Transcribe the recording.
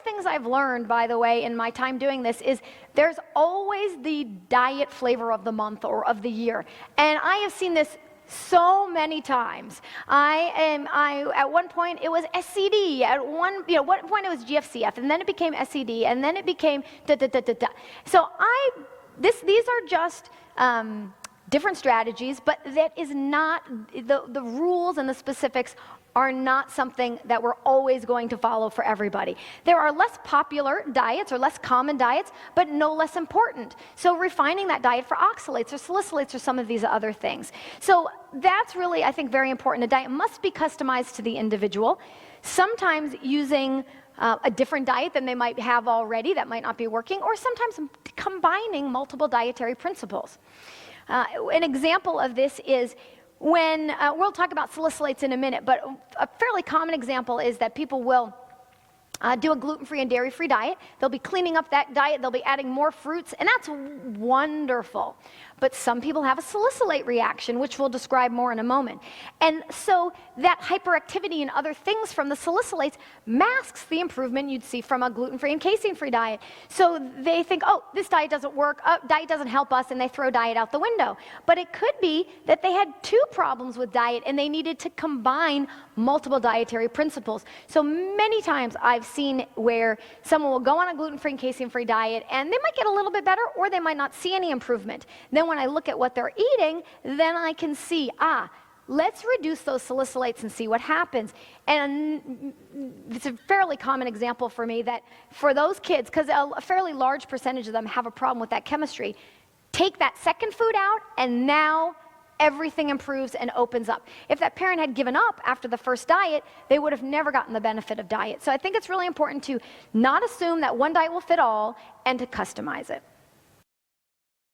the things I've learned, by the way, in my time doing this is there's always the diet flavor of the month or of the year. And I have seen this so many times. At one point it was SCD. At one point it was GFCF, and then it became SCD, and then it became da da da da da. So these are just different strategies, but that is not the rules and the specifics are not something that we're always going to follow for everybody. There are less popular diets or less common diets, but no less important. So refining that diet for oxalates or salicylates or some of these other things. So that's really, I think, very important. A diet must be customized to the individual, sometimes using a different diet than they might have already that might not be working, or sometimes combining multiple dietary principles. An example of this is when, we'll talk about salicylates in a minute, but a fairly common example is that people will do a gluten-free and dairy-free diet. They'll be cleaning up that diet, they'll be adding more fruits, and that's wonderful. But some people have a salicylate reaction, which we'll describe more in a moment. And so that hyperactivity and other things from the salicylates masks the improvement you'd see from a gluten-free and casein-free diet. So they think, oh, this diet doesn't work, diet doesn't help us, and they throw diet out the window. But it could be that they had two problems with diet, and they needed to combine multiple dietary principles. So many times I've seen where someone will go on a gluten-free and casein-free diet, and they might get a little bit better, or they might not see any improvement. Then when I look at what they're eating, then I can see, let's reduce those salicylates and see what happens. And it's a fairly common example for me that for those kids, because a fairly large percentage of them have a problem with that chemistry, take that second food out, and now everything improves and opens up. If that parent had given up after the first diet, they would have never gotten the benefit of diet. So I think it's really important to not assume that one diet will fit all and to customize it.